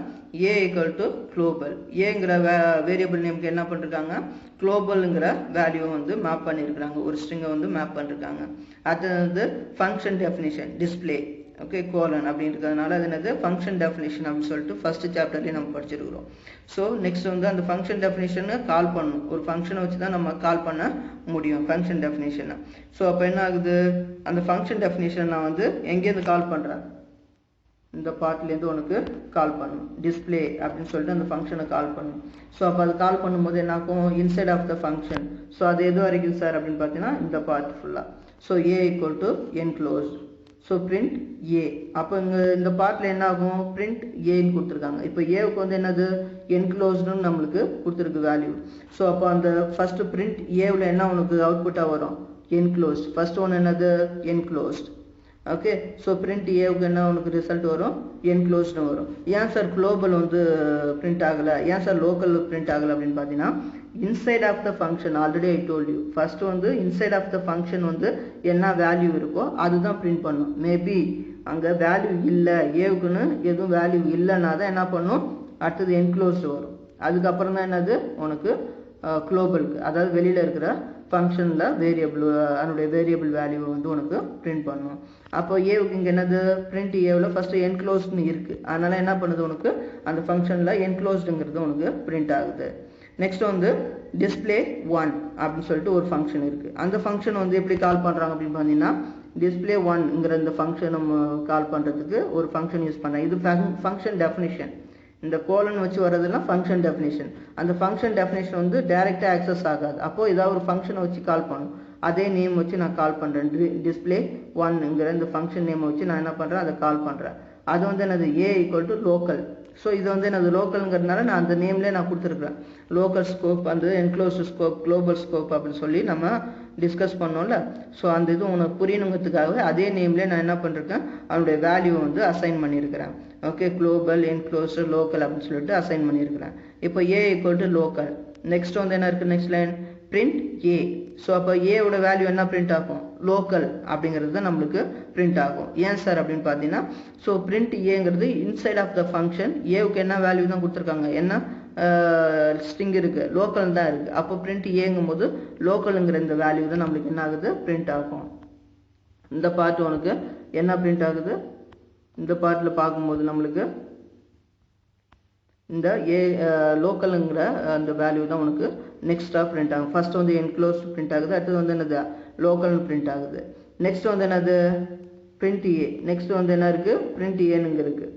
S1: A equal to global. ஏங்கிற வேரியபிள் நேமுக்கு என்ன பண்ணிருக்காங்க, குளோபலுங்கிற வேல்யூ வந்து மேப் பண்ணியிருக்கிறாங்க, ஒரு ஸ்ட்ரிங்கை வந்து மேப் பண்ணிருக்காங்க. அது வந்து function definition display. Okay, colon அப்படின்றதுனால அது என்னது ஃபங்க்ஷன் டெஃபினிஷன் அப்படின்னு சொல்லிட்டு ஃபர்ஸ்ட் சாப்டர்லேயே நம்ம படிச்சிருக்கிறோம். ஸோ நெக்ஸ்ட் வந்து அந்த ஃபங்க்ஷன் டெஃபினிஷனை கால் பண்ணணும். ஒரு ஃபங்க்ஷனை வச்சு தான் நம்ம கால் பண்ண முடியும் ஃபங்க்ஷன் டெஃபினிஷனை. ஸோ அப்போ என்ன ஆகுது, அந்த ஃபங்க்ஷன் டெஃபினிஷன் நான் வந்து எங்கேருந்து கால் பண்ணுறேன், இந்த பார்ட்லேருந்து உனக்கு கால் பண்ணும், டிஸ்பிளே அப்படின்னு சொல்லிட்டு அந்த ஃபங்க்ஷனை கால் பண்ணும். ஸோ அப்போ அது கால் பண்ணும்போது என்ன ஆகும், inside of the function. So அது எது வரைக்கும் சார் அப்படின்னு பார்த்தீங்கன்னா, இந்த பார்ட் ஃபுல்லாக. So A equal to enclosed. So print A. அப்போ இங்கே இந்த பார்ட்டில் என்ன ஆகும், பிரிண்ட் ஏன்னு கொடுத்துருக்காங்க. இப்போ ஏவுக்கு வந்து என்னது, என்க்ளோஸ்டுன்னு நம்மளுக்கு கொடுத்துருக்கு வேல்யூ. ஸோ அப்போ அந்த ஃபஸ்ட்டு பிரிண்ட் ஏவில் என்ன உனக்கு அவுட்புட்டாக வரும், என்க்ளோஸ்ட். ஃபர்ஸ்ட் ஒன்று என்னது, என்க்ளோஸ்ட். ஓகே, ஸோ பிரிண்ட் ஏவுக்கு என்ன உனக்கு ரிசல்ட் வரும், என்க்ளோஸ்டு வரும். ஏன் சார் குளோபல் வந்து பிரிண்ட் ஆகலை, ஏன் சார் லோக்கல் பிரிண்ட் ஆகலை அப்படின்னு பார்த்தீங்கன்னா, inside of the function already I told you. First வந்து இன்சைட் ஆஃப் த ஃபங்க்ஷன் வந்து என்ன வேல்யூ இருக்கோ அதுதான் பிரிண்ட் பண்ணும். மேபி அங்கே வேல்யூ இல்லை, ஏவுக்குன்னு எதுவும் வேல்யூ இல்லைன்னா தான் என்ன பண்ணும், அடுத்தது என்க்ளோஸ்டு வரும். அதுக்கப்புறம் தான் என்னது உனக்கு குளோபலுக்கு, அதாவது வெளியில் இருக்கிற ஃபங்க்ஷனில் வேரியபிள், அதனுடைய வேரியபிள் வேல்யூ வந்து உனக்கு பிரிண்ட் பண்ணும். அப்போ ஏவுக்கு இங்கே என்னது, பிரிண்ட் ஏவில் ஃபஸ்ட்டு என்க்ளோஸ்டுன்னு இருக்குது, அதனால் என்ன பண்ணுது உனக்கு அந்த ஃபங்க்ஷனில் என்க்ளோஸ்டுங்கிறது உனக்கு பிரிண்ட் ஆகுது. நெக்ஸ்ட் வந்து டிஸ்பிளே 1 அப்படின்னு சொல்லிட்டு ஒரு ஃபங்க்ஷன் இருக்குது. அந்த ஃபங்க்ஷன் வந்து எப்படி கால் பண்ணுறாங்க அப்படின்னு பார்த்தீங்கன்னா, டிஸ்பிளே 1ங்கிற இந்த ஃபங்க்ஷன் நம்ம கால் பண்ணுறதுக்கு ஒரு ஃபங்க்ஷன் யூஸ் பண்ணுறேன். இது ஃபங்க்ஷன் டெஃபினிஷன். இந்த கோலன் வச்சு வரதெல்லாம் ஃபங்க்ஷன் டெஃபினிஷன். அந்த ஃபங்க்ஷன் டெஃபினிஷன் வந்து டைரெக்டாக ஆக்சஸ் ஆகாது. அப்போது ஏதாவது ஒரு ஃபங்க்ஷனை வச்சு கால் பண்ணும். அதே நேம் வச்சு நான் கால் பண்ணுறேன், டிஸ்பிளே 1ங்கிற இந்த ஃபங்க்ஷன் நேம் வச்சு நான் என்ன பண்ணுறேன், அதை கால் பண்ணுறேன். அது வந்து என்னது, A equal to local. So இது வந்து என்னது லோக்கலுங்கிறதுனால நான் அந்த நேம்லேயே நான் கொடுத்துருக்குறேன். லோக்கல் ஸ்கோப், அந்த என்க்ளோஸ்டு ஸ்கோப், குளோபல் ஸ்கோப் அப்படின்னு சொல்லி நம்ம டிஸ்கஸ் பண்ணோம்ல. ஸோ அந்த இது உனக்கு புரியணுங்கிறதுக்காகவே அதே நேம்லேயே நான் என்ன பண்ணிருக்கேன், அதனுடைய வேல்யூவை வந்து அசைன் பண்ணியிருக்கிறேன். ஓகே, குளோபல், என்க்ளோஸ்டு, லோக்கல் அப்படின்னு சொல்லிட்டு அசைன் பண்ணியிருக்கிறேன். இப்போ A equal to local. Next வந்து என்ன இருக்குது, next line print a. So அப்போ ஏவோட வேல்யூ என்ன பிரிண்ட் ஆகும், லோக்கல் அப்படிங்கிறது தான் நம்மளுக்கு பிரிண்ட் ஆகும். ஏன் சார் அப்படின்னு பார்த்தீங்கன்னா, ஸோ பிரிண்ட் ஏங்கிறது இன்சைட் ஆஃப் த ஃபங்க்ஷன் ஏவுக்கு என்ன வேல்யூ தான் கொடுத்துருக்காங்க, என்ன ஸ்ட்ரிங் இருக்கு, லோக்கல் தான் இருக்கு. அப்போ பிரிண்ட் ஏங்கும் போது லோக்கலுங்கிற இந்த வேல்யூ தான் நம்மளுக்கு என்ன ஆகுது, பிரிண்ட் ஆகும். இந்த பார்ட் உனக்கு என்ன பிரிண்ட் ஆகுது, இந்த பார்ட்டில் பார்க்கும்போது நம்மளுக்கு இந்த ஏ லோக்கலுங்கிற அந்த வேல்யூ தான் உனக்கு நெக்ஸ்ட்டாக பிரிண்ட் ஆகும். ஃபர்ஸ்ட் வந்து என்க்ளோஸ்ட் பிரிண்ட் ஆகுது, அடுத்தது வந்து என்னது லோக்கல்னு பிரிண்ட் ஆகுது. நெக்ஸ்ட் வந்து என்னது பிரிண்ட் ஏ. நெக்ஸ்ட் வந்து என்ன இருக்கு, பிரிண்ட் ஏனுங்க இருக்கு,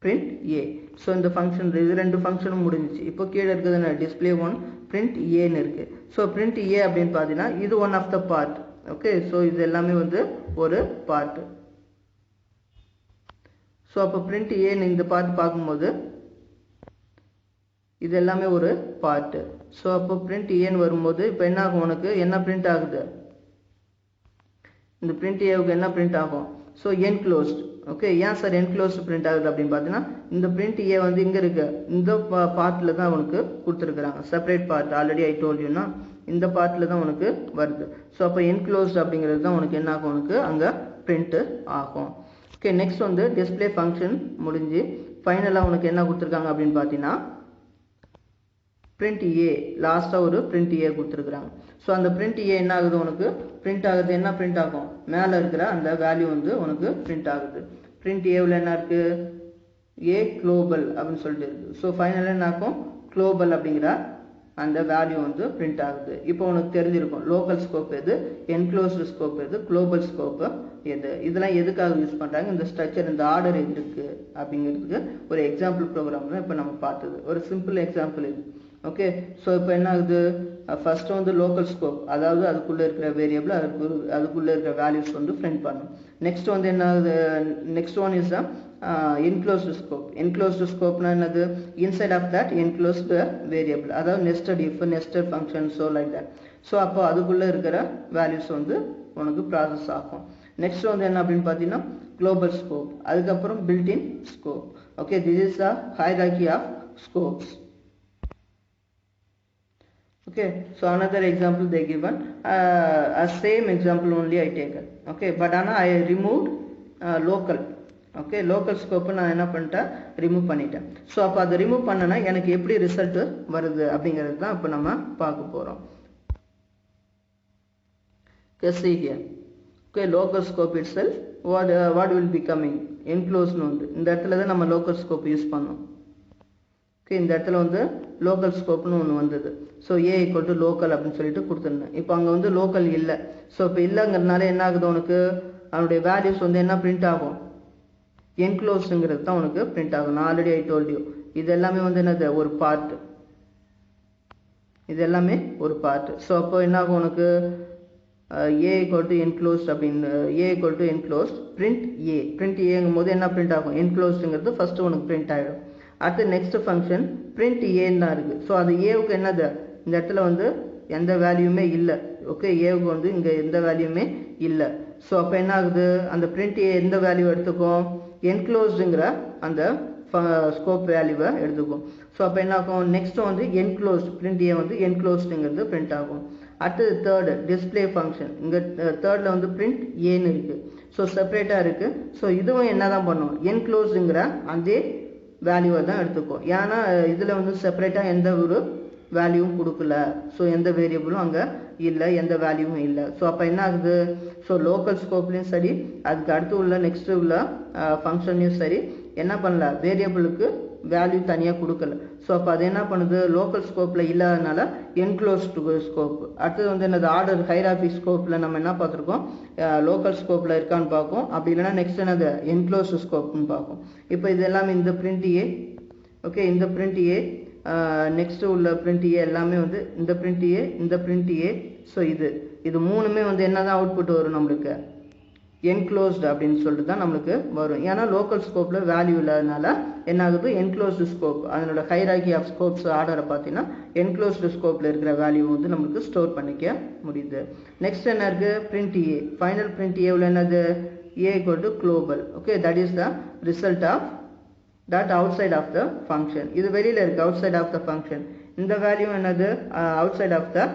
S1: பிரிண்ட் ஏ. ஸோ இந்த ஃபங்க்ஷன் இது ரெண்டு ஃபங்க்ஷனும் முடிஞ்சிச்சு. இப்போ கீழே இருக்குது என்ன, டிஸ்பிளே ஒன் பிரிண்ட் ஏன்னு இருக்கு. ஸோ பிரிண்ட் ஏ அப்படின்னு பார்த்தீங்கன்னா இது one of the part. Okay, so இது எல்லாமே வந்து ஒரு பார்ட். ஸோ அப்போ பிரிண்ட் ஏன்னு இந்த பார்ட் பார்க்கும்போது இது எல்லாமே ஒரு பார்ட். ஸோ அப்போ பிரிண்ட் ஏன்னு வரும்போது இப்போ என்ன ஆகும், உனக்கு என்ன பிரிண்ட் ஆகுது, இந்த பிரிண்ட் ஏவுக்கு என்ன பிரிண்ட் ஆகும், ஸோ என்க்ளோஸ்ட். ஓகே, ஏன் சார் என்க்ளோஸ்ட் பிரிண்ட் ஆகுது அப்படின்னு பார்த்தீங்கன்னா, இந்த பிரிண்ட் ஏ வந்து இங்கே இருக்கு, இந்த பார்ட்டில் தான் உனக்கு கொடுத்துருக்குறாங்க, separate part. Already I told யூனா இந்த பார்ட்டில் தான் உனக்கு வருது. ஸோ அப்போ என்க்ளோஸ்ட் அப்படிங்கிறது தான் உனக்கு என்ன ஆகும், உனக்கு அங்கே பிரிண்ட் ஆகும். ஓகே, நெக்ஸ்ட் வந்து டிஸ்பிளே ஃபங்க்ஷன் முடிஞ்சு ஃபைனலாக உனக்கு என்ன கொடுத்துருக்காங்க அப்படின்னு பார்த்தீங்கன்னா பிரிண்ட் ஏ. லாஸ்ட்டாக ஒரு பிரிண்ட் ஏ கொடுத்துருக்குறாங்க. ஸோ அந்த பிரிண்ட் ஏ என்ன ஆகுது, உனக்கு பிரிண்ட் ஆகுது, என்ன பிரிண்ட் ஆகும், மேலே இருக்கிற அந்த வேல்யூ வந்து உனக்கு பிரிண்ட் ஆகுது. பிரிண்ட் ஏவில் என்ன இருக்கு, ஏ குளோபல் அப்படின்னு சொல்லிட்டு இருக்கு. ஸோ ஃபைனலாக என்ன ஆகும், குளோபல் அப்படிங்கிற அந்த வேல்யூ வந்து பிரிண்ட் ஆகுது. இப்போ உனக்கு தெரிஞ்சிருக்கும் லோக்கல் ஸ்கோப் எது, என்க்ளோஸ்டு ஸ்கோப் எது, குளோபல் ஸ்கோப் எது. இதெல்லாம் எதுக்காக யூஸ் பண்ணுறாங்க, இந்த ஸ்ட்ரக்சர் இந்த ஆர்டர் எதுக்கு அப்படிங்கிறதுக்கு ஒரு எக்ஸாம்பிள் ப்ரோக்ராம் தான் இப்போ நம்ம பார்த்தது. ஒரு சிம்பிள் எக்ஸாம்பிள் இது. ஓகே, ஸோ இப்போ என்ன ஆகுது, ஃபர்ஸ்ட் வந்து லோக்கல் ஸ்கோப், அதாவது அதுக்குள்ளே இருக்கிற வேரியபிள் அதுக்குள்ளே இருக்கிற வேல்யூஸ் வந்து பிரிண்ட் பண்ணும். நெக்ஸ்ட் வந்து என்ன ஆகுது, next one is enclosed scope. Enclosed ஸ்கோப்னா என்னது, inside of that enclosed variable, அதாவது nested if, nested function, so like that. So அப்போ அதுக்குள்ளே இருக்கிற வேல்யூஸ் வந்து உனக்கு ப்ராசஸ் ஆகும். நெக்ஸ்ட் வந்து என்ன அப்படின்னு பார்த்தீங்கன்னா குளோபல் ஸ்கோப், அதுக்கப்புறம் built-in scope. Okay, this is a hierarchy of scopes. Okay, so another example they given, a same example only I taken. Okay, but I removed local. Okay, local scope நான் என்ன பண்ணிட்டேன், ரிமூவ் பண்ணிட்டேன். ஸோ அப்போ அதை ரிமூவ் பண்ணனா எனக்கு எப்படி ரிசல்ட் வருது அப்படிங்கிறது தான் இப்போ நம்ம பார்க்க போகிறோம். See here. Okay, local scope itself what will be coming, enclosed வந்து இந்த இடத்துல தான் நம்ம local scope யூஸ் பண்ணோம். ஓகே, இந்த இடத்துல வந்து லோக்கல் ஸ்கோப்னு ஒன்று வந்தது. So A equal to local அப்படின்னு சொல்லிட்டு கொடுத்துருந்தேன். இப்போ அங்கே வந்து லோக்கல் இல்லை. ஸோ இப்போ இல்லைங்கிறதுனால என்ன ஆகுது, உனக்கு அதனுடைய வேல்யூஸ் வந்து என்ன பிரிண்ட் ஆகும், என்க்ளோஸ்டுங்கிறது தான் உனக்கு பிரிண்ட் ஆகும். நான் ஆல்ரெடி ஐ டோல்ட் யூ இது எல்லாமே வந்து என்னது ஒரு பார்ட், இது எல்லாமே ஒரு பார்ட். ஸோ அப்போ என்ன ஆகும், உனக்கு ஏ ஈக்குவல் டு என்க்ளோஸ்ட் அப்படின்னு, A equal to enclosed print A. Print ஏங்கும் போது என்ன பிரிண்ட் ஆகும், என்க்ளோஸ்டுங்கிறது ஃபர்ஸ்ட் உனக்கு பிரிண்ட் ஆகிடும். அடுத்து நெக்ஸ்ட் ஃபங்க்ஷன் பிரிண்ட் ஏன்னு தான் இருக்குது. ஸோ அது ஏவுக்கு என்னது, இந்த இடத்துல வந்து எந்த வேல்யூமே இல்லை. ஓகே, ஏவுக்கு வந்து இங்கே எந்த வேல்யூமே இல்லை. ஸோ அப்போ என்ன ஆகுது, அந்த பிரிண்ட் ஏ எந்த வேல்யூ எடுத்துக்கும், என்க்ளோஸ்டுங்கிற அந்த ஸ்கோப் வேல்யூவை எடுத்துக்கும். ஸோ அப்போ என்ன ஆகும், நெக்ஸ்ட் வந்து என்க்ளோஸ்ட் பிரிண்ட் ஏ வந்து என்க்ளோஸ்டுங்கிறது பிரிண்ட் ஆகும். அடுத்தது தேர்டு டிஸ்பிளே ஃபங்க்ஷன், இங்கே தேர்டில் வந்து பிரிண்ட் ஏன்னு இருக்குது. ஸோ செப்பரேட்டாக இருக்குது. ஸோ இதுவும் என்ன தான் பண்ணும், என்க்ளோஸ்டுங்கிற அதே வேல்யூவை தான் எடுத்துக்கும். ஏன்னா இதில் வந்து செப்பரேட்டாக எந்த ஒரு வேல்யூவும் கொடுக்கல. ஸோ எந்த வேரியபிளும் அங்கே இல்லை, எந்த வேல்யூவும் இல்லை. ஸோ அப்போ என்ன ஆகுது, ஸோ லோக்கல் ஸ்கோப்லேயும் சரி, அதுக்கு அடுத்து உள்ள நெக்ஸ்ட் உள்ள ஃபங்க்ஷன்லையும் சரி என்ன பண்ணல, வேரியபிளுக்கு வேல்யூ தனியாக கொடுக்கல. ஸோ அப்போ அது என்ன பண்ணுது, லோக்கல் ஸ்கோப்பில் இல்லாதனால என்க்ளோஸ்டு ஸ்கோப். அடுத்தது வந்து என்னது ஆர்டர் ஹைரார்கி ஸ்கோப்பில் நம்ம என்ன பார்த்துருக்கோம், லோக்கல் ஸ்கோப்பில் இருக்கான்னு பார்க்கும். அப்படி இல்லைன்னா நெக்ஸ்ட் என்னது என்க்ளோஸ்டு ஸ்கோப்னு பார்க்கும். இப்போ இது எல்லாமே இந்த பிரிண்ட் ஏ. ஓகே, இந்த பிரிண்ட் ஏ, நெக்ஸ்ட் உள்ள பிரிண்ட் ஏ எல்லாமே வந்து இந்த பிரிண்ட் ஏ, இந்த பிரிண்ட் ஏ. ஸோ இது மூணுமே வந்து என்ன தான் அவுட்புட் வரும் நம்மளுக்கு, என்க்ளோஸ்டு அப்படின்னு சொல்லிட்டு தான் நம்மளுக்கு வரும். ஏன்னா லோக்கல் ஸ்கோப்பில் வேல்யூ இல்லாதனால என்ன ஆகுது, என்க்ளோஸ்டு ஸ்கோப் அதனோட ஹைரார்கி ஆஃப் ஸ்கோப்ஸ் ஆர்டரை பார்த்தீங்கன்னா என்க்ளோஸ்டு ஸ்கோப்பில் இருக்கிற வேல்யூ வந்து நம்மளுக்கு ஸ்டோர் பண்ணிக்க முடியுது. நெக்ஸ்ட் என்ன இருக்குது, பிரிண்ட் ஏ. ஃபைனல் பிரிண்ட் ஏவில் என்னது, A equal to global. Okay, that is the result of that outside of the function. இது வெளியில இருக்கு, outside of the function. இந்த வேல்யூ என்னது outside of the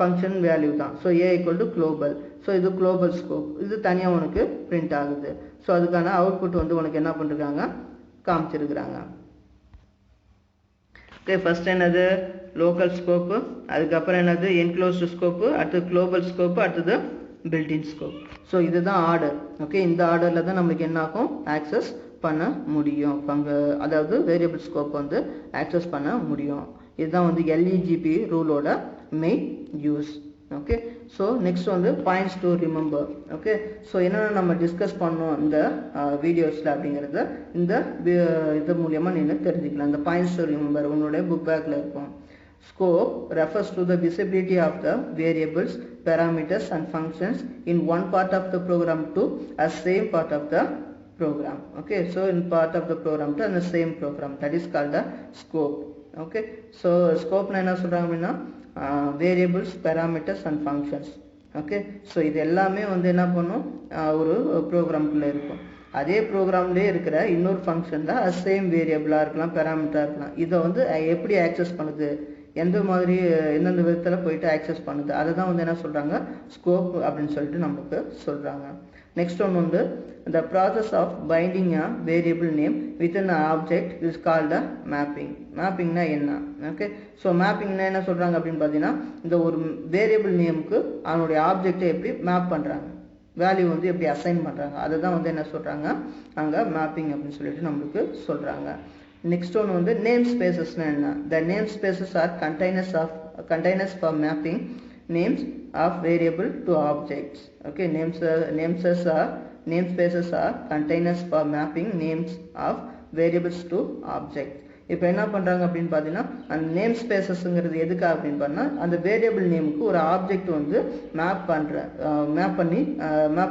S1: function value தான். So a equal to global. So இது global scope. இது தனியாக உனக்கு print ஆகுது. ஸோ அதுக்கான அவுட்புட் வந்து உனக்கு என்ன பண்ணிருக்காங்க காமிச்சிருக்கிறாங்க. ஓகே, ஃபர்ஸ்ட் என்னது லோக்கல் ஸ்கோப்பு, அதுக்கப்புறம் என்னது என்க்ளோஸ்டு ஸ்கோப்பு, அடுத்தது குளோபல் ஸ்கோப்பு, அடுத்தது பில்டின் ஸ்கோப். ஸோ இதுதான் ஆர்டர். ஓகே, இந்த ஆர்டரில் தான் நம்மளுக்கு என்ன ஆகும் ஆக்சஸ் பண்ண முடியும். அதாவது வேரியபிள் ஸ்கோப் வந்து ஆக்சஸ் பண்ண முடியும். இதுதான் வந்து எல்இஜிபி ரூலோட main use. Okay, so next வந்து points to remember. Okay, so என்னென்ன நம்ம டிஸ்கஸ் பண்ணோம் இந்த வீடியோஸில் அப்படிங்கிறத இந்த இது மூலியமாக நீங்கள் தெரிஞ்சுக்கலாம். இந்த பாயிண்ட்ஸ் டு ரிமெம்பர் உன்னுடைய புக் பேக்கில் இருக்கும். Scope refers to the visibility of the variables, parameters and functions in one part of the program to a same part of the program. Okay, so in part of the program to the same program, that is called the scope. Okay, so scope na enna solranga appadina variables, parameters and functions. Okay, so இது எல்லாமே வந்து என்ன பண்ணும் ஒரு ப்ரோக்ராம்குள்ளே இருக்கும். அதே ப்ரோக்ராம்லேயே இருக்கிற இன்னொரு ஃபங்க்ஷன் தான் சேம் வேரியபிளாக இருக்கலாம், பேராமீட்டராக இருக்கலாம். இதை வந்து எப்படி ஆக்சஸ் பண்ணுது, எந்த மாதிரி எந்தெந்த விதத்தில் போயிட்டு ஆக்சஸ் பண்ணுது, அதை தான் வந்து என்ன சொல்கிறாங்க ஸ்கோப் அப்படின்னு சொல்லிட்டு நம்மளுக்கு சொல்கிறாங்க. நெக்ஸ்ட் ஒன்று வந்து the process of binding a variable name within an object is called a mapping. மேப்பிங்னா என்ன? ஓகே, ஸோ மேப்பிங்னா என்ன சொல்கிறாங்க அப்படின்னு பார்த்தீங்கன்னா இந்த ஒரு வேரியபிள் நேமுக்கு அவனுடைய ஆப்ஜெக்டை எப்படி மேப் பண்ணுறாங்க, வேல்யூ வந்து எப்படி அசைன் பண்ணுறாங்க, அதை தான் வந்து என்ன சொல்கிறாங்க அங்கே மேப்பிங் அப்படின்னு சொல்லிட்டு நம்மளுக்கு சொல்கிறாங்க. நெக்ஸ்ட் ஒன்று வந்து நேம் ஸ்பேசஸ்னா என்ன? The namespaces are containers for mapping names of variable to objects. Okay, namespaces are containers for mapping names of variables to objects. இப்போ என்ன பண்ணுறாங்க அப்படின்னு பார்த்தீங்கன்னா அந்த நேம் ஸ்பேசஸ்ங்கிறது எதுக்காக அப்படின்னு பண்ணால் அந்த வேரியபிள் நேமுக்கு ஒரு ஆப்ஜெக்ட் வந்து மேப்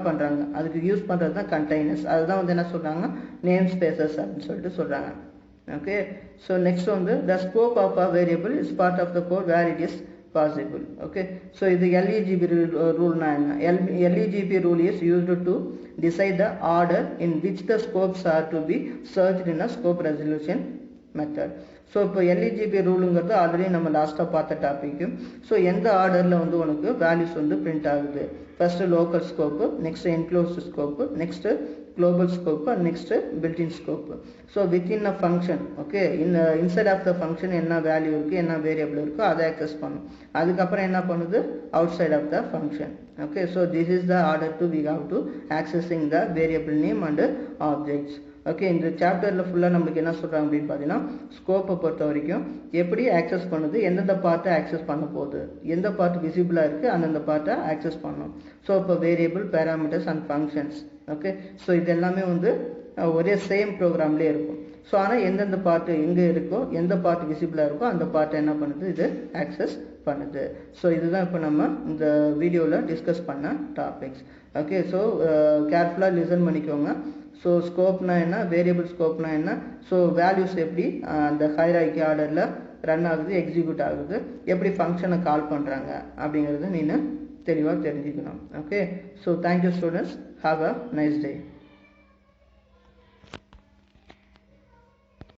S1: பண்ணுறாங்க, அதுக்கு யூஸ் பண்ணுறது தான் கண்டெய்னர்ஸ். அதுதான் வந்து என்ன சொல்கிறாங்க நேம் ஸ்பேசஸ் அப்படின்னு சொல்லிட்டு சொல்கிறாங்க. Okay, so next one the scope of a variable is part of the code where it is possible. Okay, so the LEGB rule na LEGB rule is used to decide the order in which the scopes are to be searched in a scope resolution method. So இப்போ எல்இஜிபி ரூலுங்கிறது ஆல்ரெடி நம்ம லாஸ்ட்டாக பார்த்த டாபிக்கு. ஸோ எந்த ஆர்டரில் வந்து உனக்கு வேல்யூஸ் வந்து பிரிண்ட் ஆகுது, first local scope, next enclosed scope, next global scope and next built-in scope. So within a function, okay, inside of the function என்ன வேல்யூ இருக்கு, என்ன வேரியபிள் இருக்கோ அதை ஆக்சஸ் பண்ணும். அதுக்கப்புறம் என்ன பண்ணுது outside of the function. Okay, so this is the order to we have to accessing the variable name and objects. Okay, இந்த சாப்டரில் ஃபுல்லாக நம்மளுக்கு என்ன சொல்கிறாங்க அப்படின்னு பார்த்தீங்கன்னா ஸ்கோப்பை பொறுத்த வரைக்கும் எப்படி ஆக்சஸ் பண்ணுது, எந்தெந்த பார்ட்டை ஆக்சஸ் பண்ண போகுது, எந்த பார்ட் விசிபிளாக இருக்குது அந்தந்த பார்ட்டை ஆக்சஸ் பண்ணணும். ஸோ இப்போ variable, parameters and functions. Okay, so இது எல்லாமே வந்து ஒரே சேம் ப்ரோக்ராம்லேயே இருக்கும். ஸோ ஆனால் எந்தெந்த பார்ட்டு எங்கே இருக்கோ, எந்த பார்ட் விசிபிளாக இருக்கோ அந்த பார்ட்டை என்ன பண்ணுது இது ஆக்சஸ் பண்ணுது. ஸோ இதுதான் இப்போ நம்ம இந்த வீடியோவில் டிஸ்கஸ் பண்ண டாபிக்ஸ். ஓகே, ஸோ கேர்ஃபுல்லாக லிசன் பண்ணிக்கோங்க. ஸோ ஸ்கோப்னா என்ன, வேரியபிள் ஸ்கோப்னா என்ன, ஸோ வேல்யூஸ் எப்படி அந்த ஹைரார்கி ஆர்டரில் ரன் ஆகுது, எக்ஸிக்யூட் ஆகுது, எப்படி ஃபங்க்ஷனை கால் பண்ணுறாங்க அப்படிங்கிறத நீ தெளிவாக தெரிஞ்சுக்கணும். Okay, so thank you students, have a nice day.